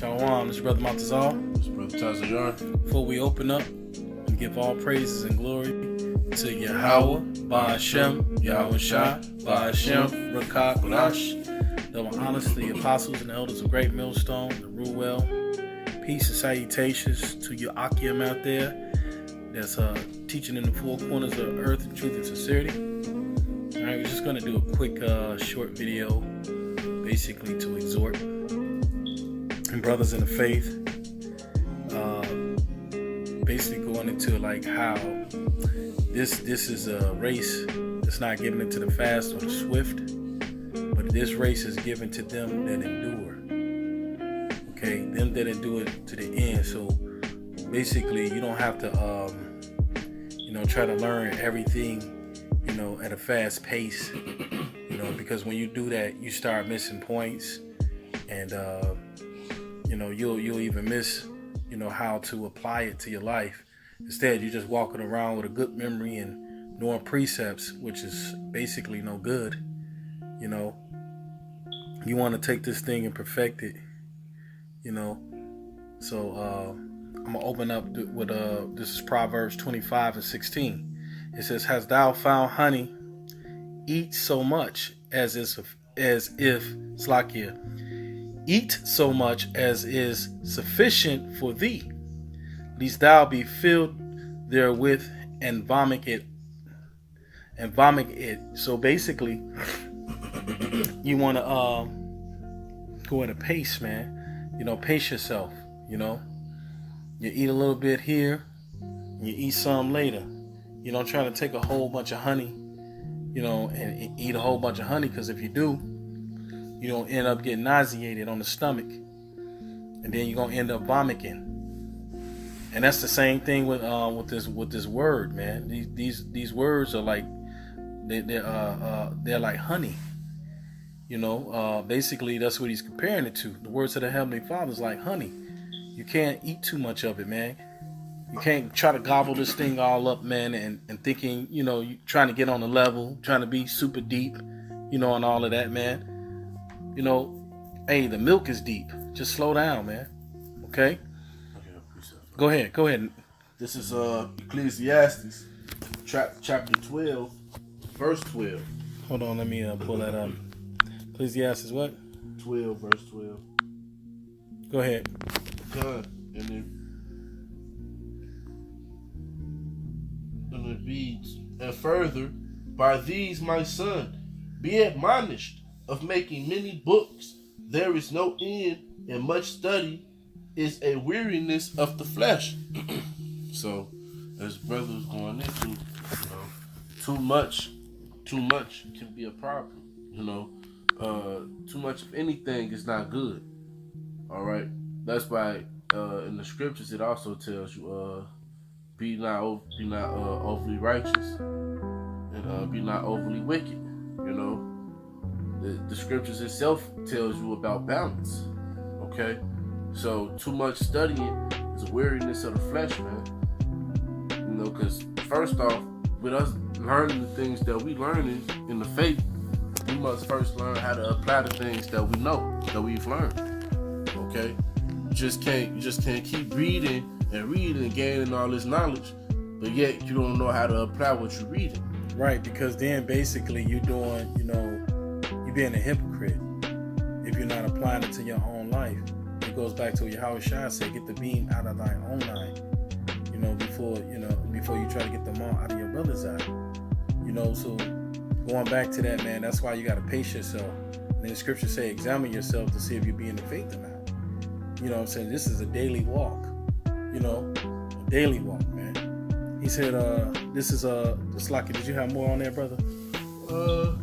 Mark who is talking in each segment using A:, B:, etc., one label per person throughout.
A: Shalom, this is Brother Montezal.
B: This is Brother Tazayar.
A: Before we open up and give all praises and glory to Yahweh, Ba'ashem, Yahweh Shah, Ba'ashem, Rakak, Lash, double honors to the apostles and the elders of Great Millstone, the Ruel. Peace and salutations to your Akim out there that's teaching in the four corners of the earth in truth and sincerity. All right, we're just going to do a quick short video basically to exhort and brothers in the faith, basically going into like how this is a race that's not given into the fast or the swift, but this race is given to them that endure. Okay, them that endure to the end. So basically, you don't have to try to learn everything at a fast pace, because when you do that, you start missing points, and you'll even miss how to apply it to your life. Instead, you're just walking around with a good memory and knowing precepts, which is basically no good. You want to take this thing and perfect it. So I'm gonna open up with this is Proverbs 25:16. It says, "Hast thou found honey? Eat so much as if Slakia. Eat so much as is sufficient for thee, lest thou be filled therewith and vomit it." So basically, you want to go at a pace, man. Pace yourself. You eat a little bit here, and you eat some later. You don't try to take a whole bunch of honey, and eat a whole bunch of honey, because if you do, you don't end up getting nauseated on the stomach, and then you're gonna end up vomiting. And that's the same thing with this word, man. These words are like they're like honey. Basically that's what he's comparing it to. The words of the Heavenly Father is like honey. You can't eat too much of it, man. You can't try to gobble this thing all up, man, and thinking, you trying to get on the level, trying to be super deep, and all of that, man. Hey, the milk is deep. Just slow down, man. Okay? Go ahead.
B: This is Ecclesiastes, chapter 12, verse 12.
A: Hold on, let me pull that up. Ecclesiastes what?
B: 12, verse 12.
A: Go ahead.
B: God, and it reads, "And further, by these, my son, be admonished of making many books. There is no end, and much study is a weariness of the flesh." So, as brothers going into, too much can be a problem. Too much of anything is not good. All right, that's why in the scriptures it also tells you, be not overly righteous, and be not overly wicked. The scriptures itself tells you about balance. Okay, so too much studying is a weariness of the flesh, man. Because first off, with us learning the things that we learning in the faith, we must first learn how to apply the things that we know, that we've learned. Okay, you just can't keep reading and gaining all this knowledge, but yet you don't know how to apply what you're reading.
A: Right, because then basically you're doing, you're being a hypocrite if you're not applying it to your own life. It goes back to what Yahweh Shah said, get the beam out of thine own eye, before you try to get the mark out of your brother's eye. So going back to that, man, that's why you got to pace yourself. And the scriptures say, examine yourself to see if you be in the faith or not. I'm saying? This is a daily walk, a daily walk, man. He said, this is Slaki. Did you have more on there, brother?
B: Yeah,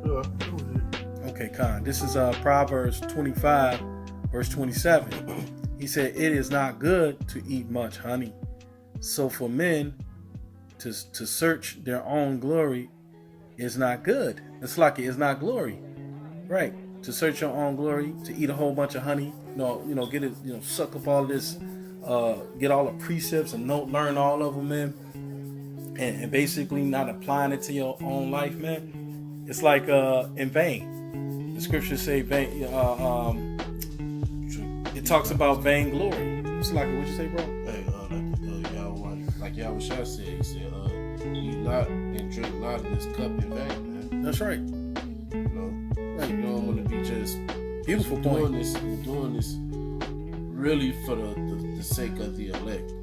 B: go ahead.
A: Okay, Khan. This is Proverbs 25, verse 27. He said, "It is not good to eat much honey. So for men to search their own glory is not good." It's like it's not glory, right? To search your own glory, to eat a whole bunch of honey, get it, suck up all this, get all the precepts and learn all of them, man, and basically not applying it to your own life, man. It's like in vain. The scriptures say vain. it talks about vainglory. It's like, what you say, bro?
B: Hey, like Yahweh Shah said, he said, eat not and drink not of this cup in vain, man.
A: That's right.
B: You know, right. You don't want to be just
A: Beautiful
B: doing
A: point.
B: doing this really for the sake of the elect.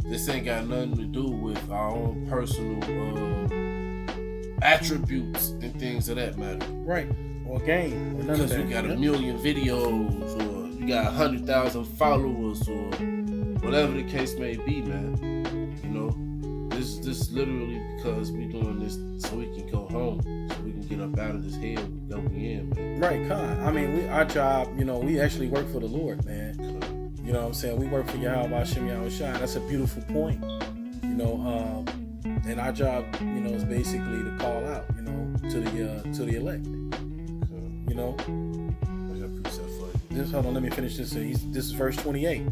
B: This ain't got nothing to do with our own personal attributes and things of that matter.
A: Right. Or game. Or none of that.
B: Because you got a million videos, or you got 100,000 followers, or whatever the case may be, man. You know, this literally because we doing this so we can go home, so we can get up out of this hell that we in, man.
A: Right, Con. I mean, our job, you know, we actually work for the Lord, man. You know what I'm saying? We work for Yahweh Hashem Yahweh Shai. That's a beautiful point. You know, and our job, you know, is basically to call out, you know, to the elect. You know.
B: I got a precept for you.
A: Just hold on, let me finish this. This is verse 28.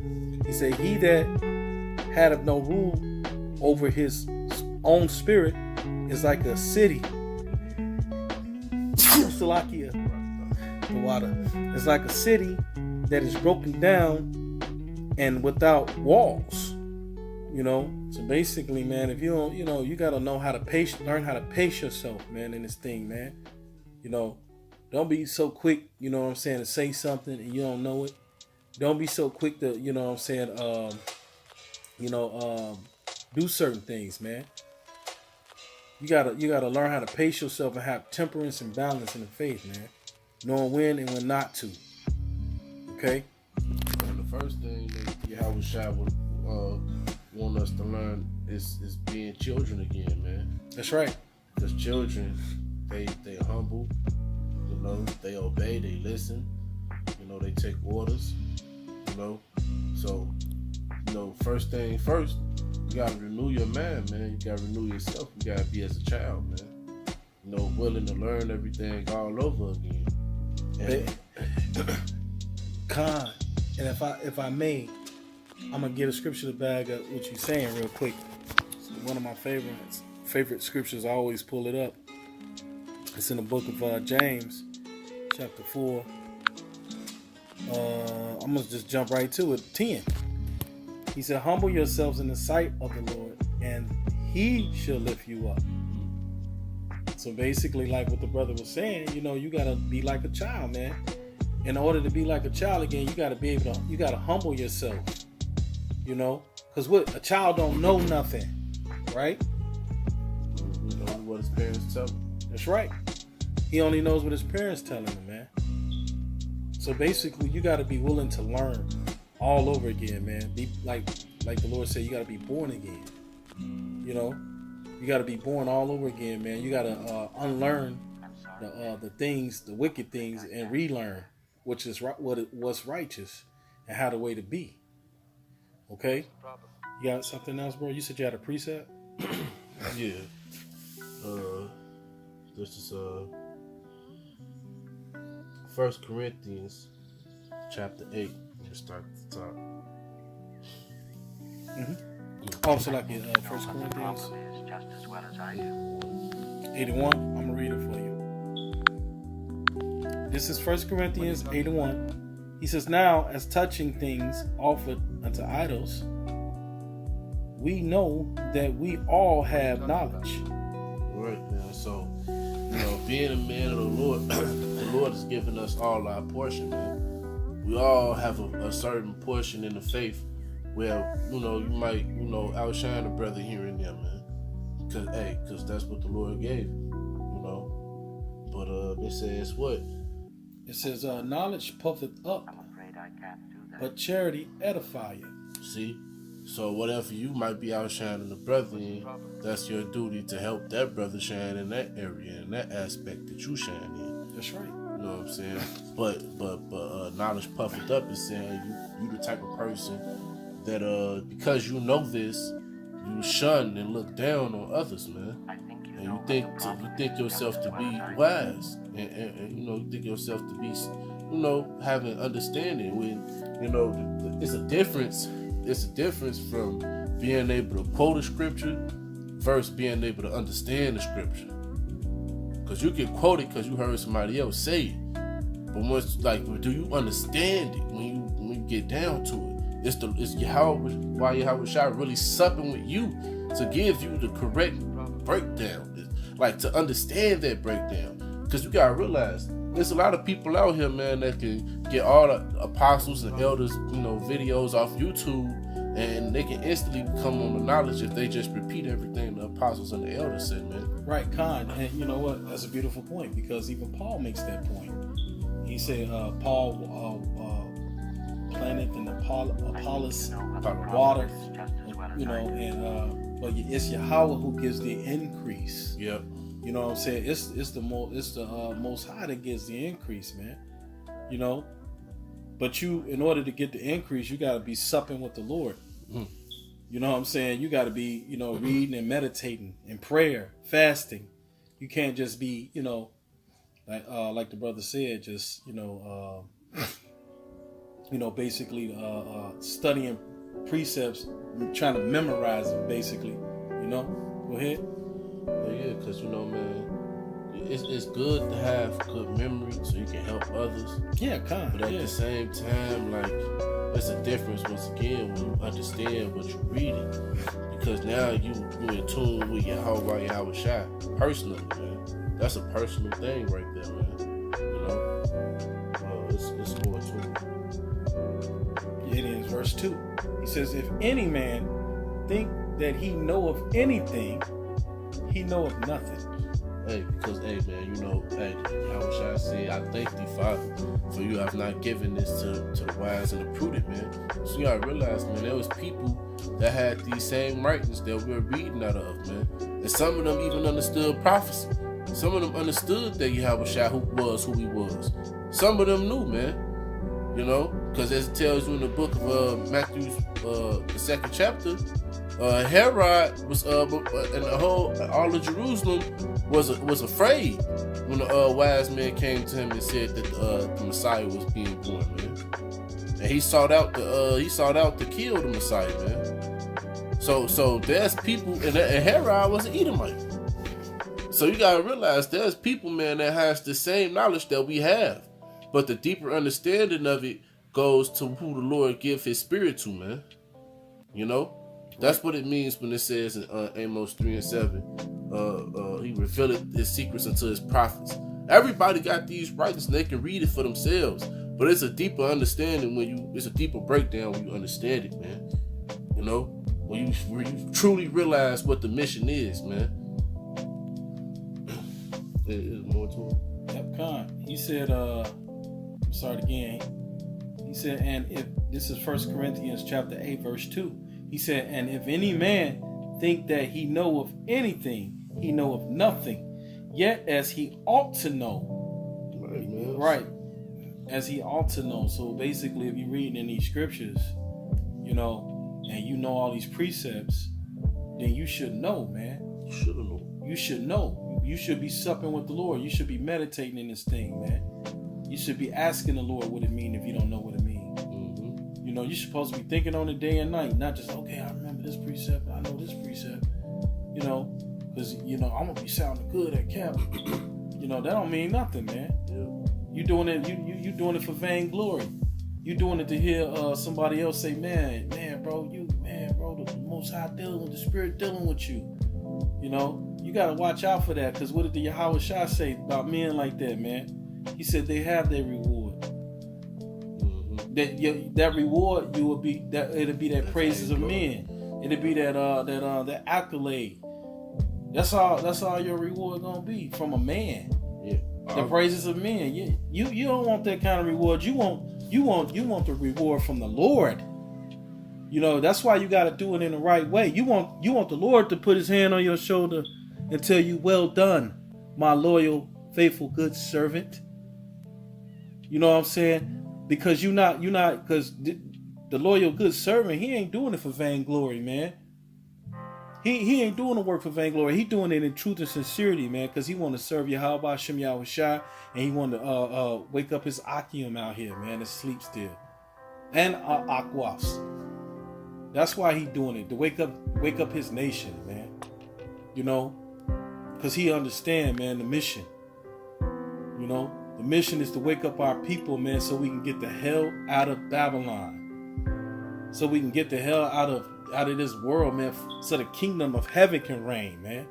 A: He said, "He that had of no rule over his own spirit is like a city." Salakia, the water. It's like a city that is broken down and without walls. You know, so basically, man, if you don't, you know, you gotta know how to learn how to pace yourself, man, in this thing, man. You know, don't be so quick, you know what I'm saying, to say something and you don't know it. Don't be so quick to, you know what I'm saying, do certain things, man. You gotta learn how to pace yourself and have temperance and balance in the faith, man. Knowing when and when not to. Okay?
B: And the first thing that Yahweh Shai would want us to learn is being children again, man.
A: That's right.
B: Because children, they humble, you know, they obey, they listen, you know, they take orders, you know. So, you know, first thing first, you gotta renew your mind, man. You gotta renew yourself. You gotta be as a child, man. You know, willing to learn everything all over again. And
A: Con, and if I may, I'm gonna get a scripture to bag up what you're saying real quick. It's one of my favorite scriptures. I always pull it up. It's in the book of James, chapter 4. I'm gonna just jump right to it. 10. He said, "Humble yourselves in the sight of the Lord, and He shall lift you up." So basically, like what the brother was saying, you know, you gotta be like a child, man. In order to be like a child again, you gotta humble yourself. You know, because what a child don't know nothing, right?
B: you know what his parents tell him.
A: That's right. He only knows what his parents telling him, man. So basically, you gotta be willing to learn all over again, man. Be like the Lord said, you gotta be born again. You know, you gotta be born all over again, man. You gotta unlearn the things, the wicked things, and relearn what's righteous and how the way to be. Okay, you got something else, bro? You said you had a precept.
B: Yeah. This is 1 Corinthians chapter 8. Let me start at the top.
A: Oh, so like 1 Corinthians 81. I'm gonna read it for you. This is 1 Corinthians 81. He says, "Now, as touching things offered unto idols, we know that we all have knowledge."
B: Right, man. So, you know, being a man of the Lord, the Lord has given us all our portion, man. We all have a certain portion in the faith where, you know, you might, you know, outshine a brother here and there, man. Because that's what the Lord gave you, you know. But it says what?
A: It says, "Knowledge puffeth up, but charity edifieth."
B: See? So whatever you might be outshining the brother in, that's your duty to help that brother shine in that area, in that aspect that you shine in.
A: That's right.
B: You know what I'm saying? But knowledge puffed up is saying you the type of person that because you know this, you shun and look down on others, man. And you think yourself to be wise, and you know, you think yourself to be, you know, having understanding. When, you know, it's a difference. It's a difference from being able to quote a scripture versus being able to understand the scripture. Because you can quote it because you heard somebody else say it, but once, like, do you understand it? When you get down to it. It's Yahweh, why Yahweh Shai really supping with you to give you the correct breakdown, like to understand that breakdown. Because you gotta realize there's a lot of people out here, man, that can get all the apostles and elders, videos off YouTube, and they can instantly come on the knowledge if they just repeat everything the apostles and the elders said, man.
A: Right, Khan. And you know what? That's a beautiful point, because even Paul makes that point. He said, Paul planted and Apollos watered, but it's Yahweh who gives the increase.
B: Yep.
A: You know what I'm saying? It's the Most High that gives the increase, man. But in order to get the increase, you got to be supping with the Lord. Mm. You know what I'm saying? You got to be, reading and meditating in prayer, fasting. You can't just be, like the brother said, just basically studying precepts, trying to memorize them, basically. Go ahead.
B: But yeah, because man, it's good to have good memory so you can help others.
A: Yeah,
B: but at the same time, like, there's a difference once again when you understand what you're reading, because now you in tune with Yahweh Shai personally, man. That's a personal thing right there, man. It's more to it.
A: It is verse 2. He says, if any man think that he know of anything, he know of nothing.
B: Hey, because, man, Yahweh Shai said, I thank thee, Father, for you have not given this to the wise and the prudent, man. So you gotta realize, man, there was people that had these same writings that we're reading out of, man. And some of them even understood prophecy. Some of them understood that Yahweh Shai was who he was. Some of them knew, man. Because as it tells you in the book of Matthew, the 2nd chapter, Herod was and all of Jerusalem was afraid when the wise men came to him and said that the Messiah was being born, man. And he sought out to kill the Messiah, man. So there's people, and Herod was an Edomite. So you gotta realize there's people, man, that has the same knowledge that we have, but the deeper understanding of it goes to who the Lord give his spirit to, man. That's what it means when it says in Amos 3:7, he revealed his secrets unto his prophets. Everybody got these writings and they can read it for themselves, but it's a deeper understanding it's a deeper breakdown when you understand it, man. When you truly realize what the mission is, man. There's more to it.
A: Yep, Khan. He said, start again. He said, and if this is 1 Corinthians chapter 8, verse 2. He said, and if any man think that he know of anything, he know of nothing, yet as he ought to know. Right. As he ought to know. So basically, if you're reading in these scriptures, and you know all these precepts, then you should know, man.
B: You should know.
A: You should know. You should be supping with the Lord. You should be meditating in this thing, man. You should be asking the Lord what it means if you don't know what it means. Mm-hmm. You're supposed to be thinking on it day and night, not just, okay, I remember this precept, I know this precept, because, I'm going to be sounding good at camp. That don't mean nothing, man. Yeah. You doing it, you doing it for vainglory. You doing it to hear somebody else say, man, bro, the Most High dealing with the Spirit dealing with you. You got to watch out for that, because what did the Yahweh Shai say about men like that, man? He said they have their reward. Mm-hmm. That reward it'll be that praises of men. It'll be that accolade. That's all your reward gonna be from a man. Yeah. The praises of men. Yeah. You don't want that kind of reward. You want the reward from the Lord. That's why you got to do it in the right way. You want the Lord to put his hand on your shoulder and tell you, well done, my loyal, faithful, good servant. You know what I'm saying? Because because the loyal, good servant, he ain't doing it for vainglory, man. He ain't doing the work for vainglory. He doing it in truth and sincerity, man, because he want to serve Yahweh Shem Yahweh Shai, and he want to wake up his Akim out here, man, to sleep still. And Akwas. That's why he doing it, to wake up his nation, man. Because he understand, man, the mission. The mission is to wake up our people, man, so we can get the hell out of Babylon. So we can get the hell out of this world, man, so the kingdom of heaven can reign, man.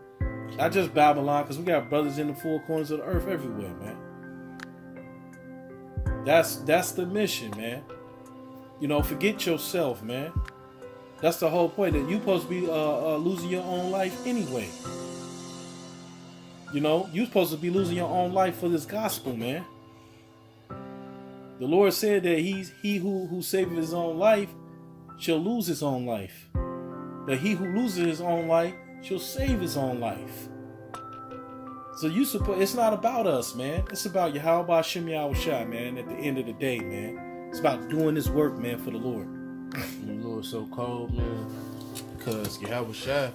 A: Not just Babylon, because we got brothers in the four corners of the earth everywhere, man. That's the mission, man. You know, forget yourself, man. That's the whole point, that you supposed to be losing your own life anyway. You know, you supposed to be losing your own life for this gospel, man. The Lord said that he who saveth his own life shall lose his own life. But he who loses his own life shall save his own life. So it's not about us, man. It's about Yahweh Shem Shai, man, at the end of the day, man. It's about doing this work, man, for the Lord.
B: You know it's so cold, man, because Yahweh Shai,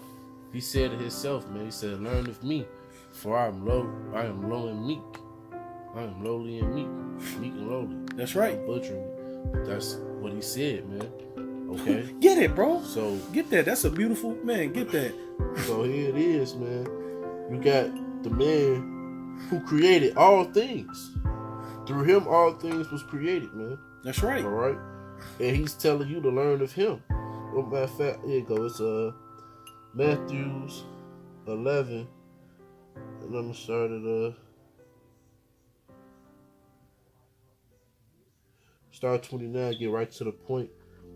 B: he said it himself, man. He said, learn of me, for I am low and meek. I am lowly and meek and lowly.
A: That's right.
B: I'm butchering it. That's what he said, man. Okay?
A: Get it, bro.
B: So
A: get that. That's a beautiful, man, get that.
B: So here it is, man. You got the man who created all things. Through him, all things was created, man.
A: That's right.
B: All right? And he's telling you to learn of him. Well, matter of fact, here you go. It's Matthews 11. And I'm going to start at start 29, get right to the point.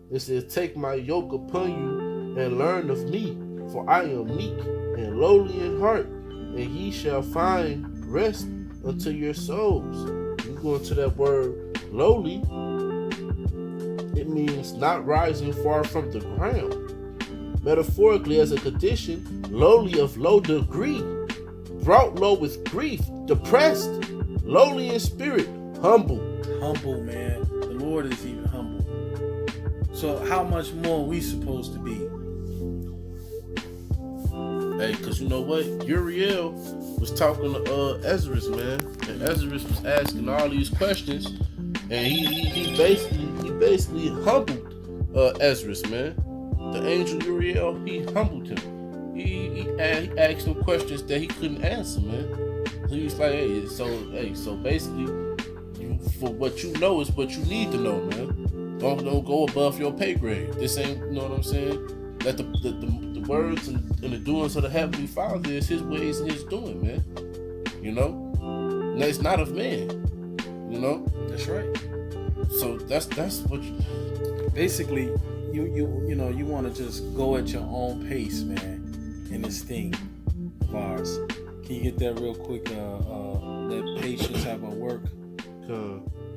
B: It says, take my yoke upon you and learn of me, for I am meek and lowly in heart, and ye shall find rest unto your souls. You go into that word lowly, it means not rising far from the ground. Metaphorically, as a condition, lowly of low degree, brought low with grief, depressed, lowly in spirit, humble.
A: Humble, man. The Lord is even humble. So how much more are we supposed to be?
B: Hey, because you know what? Uriel was talking to Ezra, man. And Ezra was asking all these questions. And he basically humbled Ezra, man. The angel Uriel, he humbled him. He asked him questions that he couldn't answer, man. So he was like, so basically, for what you know is what you need to know, man. Don't go above your pay grade. This ain't, you know what I'm saying? That the words and the doings of the Heavenly Father is his ways and his doing, man. You know? And it's not of man. You know?
A: That's right.
B: So that's what you...
A: Basically, you know, you want to just go at your own pace, man, in this thing of ours. Can you get that real quick? Let patience have a work.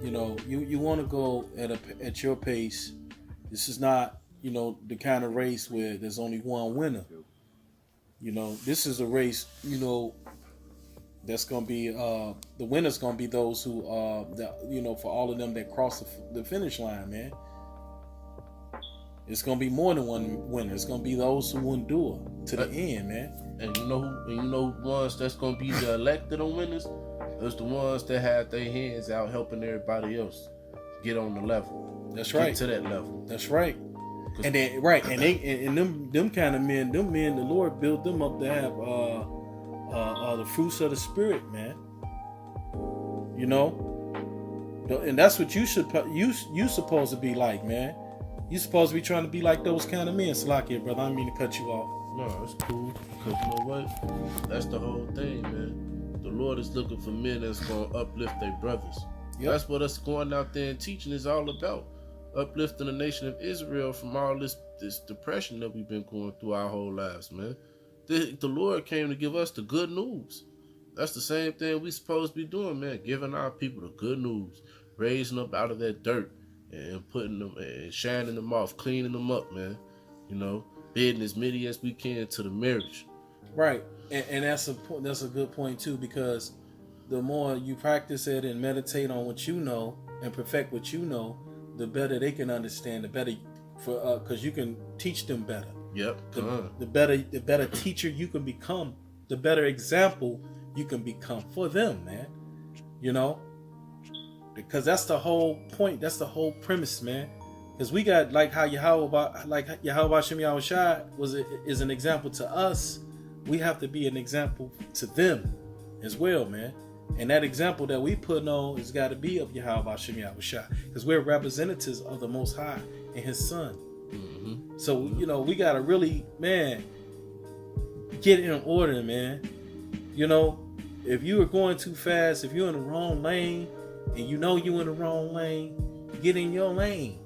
A: You know, you want to go at your pace. This is not, you know, the kind of race where there's only one winner. You know, this is a race, you know, that's gonna be the winner's gonna be those who that, you know, for all of them that cross the finish line, man. It's gonna be more than one winner. It's gonna be those who endure to the end, man.
B: And you know ones that's gonna be the elected on winners. It's the ones that have their hands out helping everybody else get on the level.
A: That's right.
B: Get to that level.
A: That's right. And then them kind of men, the Lord built them up to have the fruits of the Spirit, man. You know, and that's what you supposed to be like, man. You supposed to be trying to be like those kind of men. Slakia, brother. I don't mean to cut you off.
B: No, it's cool. Because you know what? That's the whole thing, man. The Lord is looking for men that's going to uplift their brothers. Yep. That's what us going out there and teaching is all about. Uplifting the nation of Israel from all this depression that we've been going through our whole lives, man. The Lord came to give us the good news. That's the same thing we supposed to be doing, man. Giving our people the good news. Raising up out of that dirt and putting them and shining them off, cleaning them up, man. You know, bidding as many as we can to the marriage.
A: Right. And that's a good point too, because the more you practice it and meditate on what you know and perfect what you know, the better they can understand. The better because you can teach them better.
B: Yep.
A: The better teacher you can become, the better example you can become for them, man. You know, because that's the whole point. That's the whole premise, man. Because we got like how Yahweh Shem Yahushai is an example to us. We have to be an example to them as well, man. And that example that we put on has got to be of Yahweh Shem Yahushua, because we're representatives of the Most High and His Son.
B: Mm-hmm.
A: So, you know, we got to really, man, get in order, man. You know, if you are going too fast, if you're in the wrong lane, and you know you're in the wrong lane, get in your lane.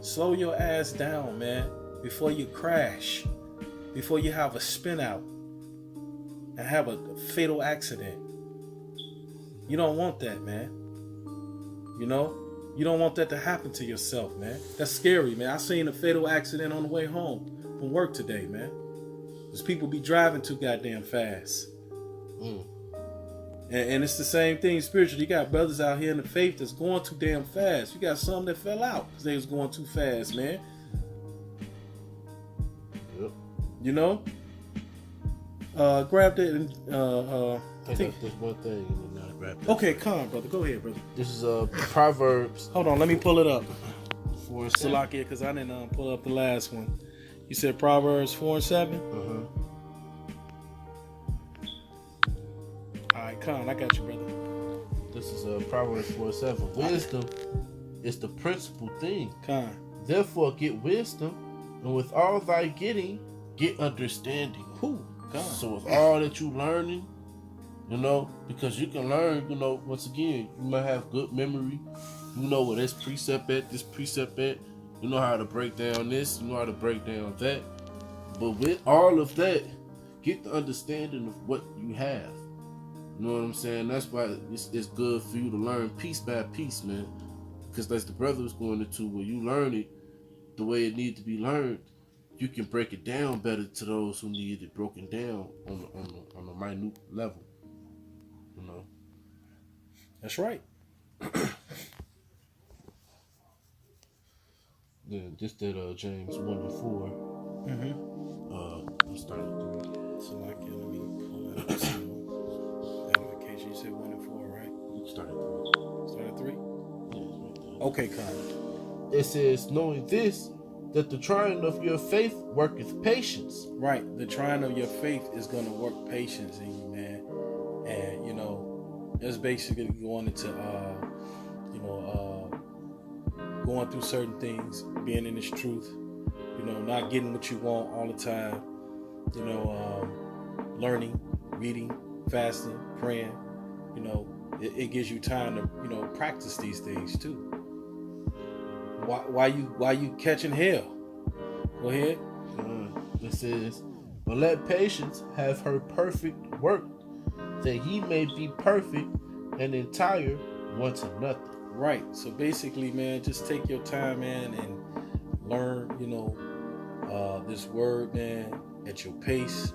A: Slow your ass down, man, before you crash, before you have a spin out and have a fatal accident. You don't want that, man. You know, you don't want that to happen to yourself, man. That's scary, man. I seen a fatal accident on the way home from work today, man. There's people be driving too goddamn fast. And it's the same thing spiritually. You got brothers out here in the faith that's going too damn fast. You got some that fell out because they was going too fast, man.
B: Yep.
A: You know? Grab that and
B: I think there's one thing and then I grab that.
A: Okay, calm, brother. Go ahead, brother.
B: This is Proverbs.
A: Hold on, let me pull it up.
B: 4:7.
A: Salakia, because I didn't pull up the last one. You said Proverbs 4:7? Alright, calm. I got you, brother.
B: This is Proverbs 4:7. Wisdom is the principal thing.
A: Calm.
B: Therefore get wisdom, and with all thy getting, get understanding.
A: Who?
B: So with all that you learning, you know, because you can learn, you know, once again, you might have good memory. You know where this precept at, you know how to break down this, you know how to break down that. But with all of that, get the understanding of what you have. You know what I'm saying? That's why it's good for you to learn piece by piece, man. Because that's the brother was going into, where you learn it the way it needs to be learned, you can break it down better to those who need it broken down on a minute level. You know.
A: That's right.
B: Yeah, just that James 1:4. I'm starting to do.
A: So like, let me pull that up. Application. You said 1:4, right?
B: Start at 3.
A: 3?
B: Yeah, it's right there.
A: Okay, kind.
B: It says, knowing this, that the trying of your faith worketh patience.
A: Right. The trying of your faith is going to work patience in you, man. And, you know, it's basically going into, going through certain things, being in this truth, you know, not getting what you want all the time, you know, learning, reading, fasting, praying, you know, it gives you time to, you know, practice these things too. Why you catching hell? Go ahead.
B: It says, but let patience have her perfect work, that he may be perfect and entire, wanting nothing.
A: Right. So basically, man, just take your time, man, and learn, you know, this word, man, at your pace.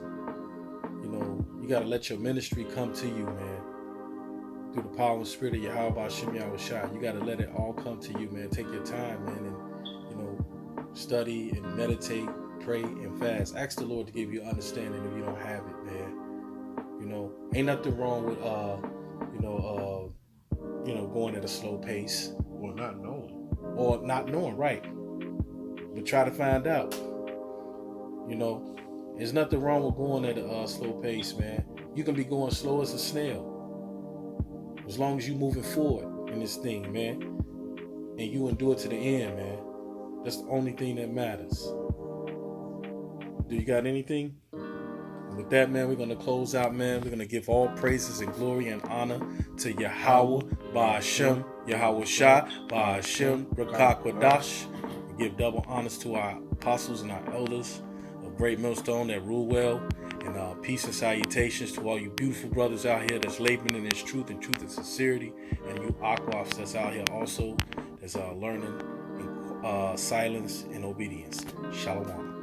A: You know, you got to let your ministry come to you, man. Through the power and spirit of Yahweh Shem Yahushua. You got to let it all come to you, man. Take your time, man, and, you know, study and meditate, pray and fast. Ask the Lord to give you understanding if you don't have it, man. You know, ain't nothing wrong with, going at a slow pace.
B: Or not knowing.
A: Or not knowing, right. But try to find out. You know, there's nothing wrong with going at a slow pace, man. You can be going slow as a snail. As long as you moving forward in this thing, man. And you endure to the end, man. That's the only thing that matters. Do you got anything? With that, man, we're going to close out, man. We're going to give all praises and glory and honor to Yahweh, Ba'ashem, Yahweh Shah, Ba'ashem, Rakak Wadash. We give double honors to our apostles and our elders of Great Millstone that rule well. And peace and salutations to all you beautiful brothers out here that's laboring in this truth and sincerity. And you Aquafs that's out here also that's learning in silence and obedience. Shalom.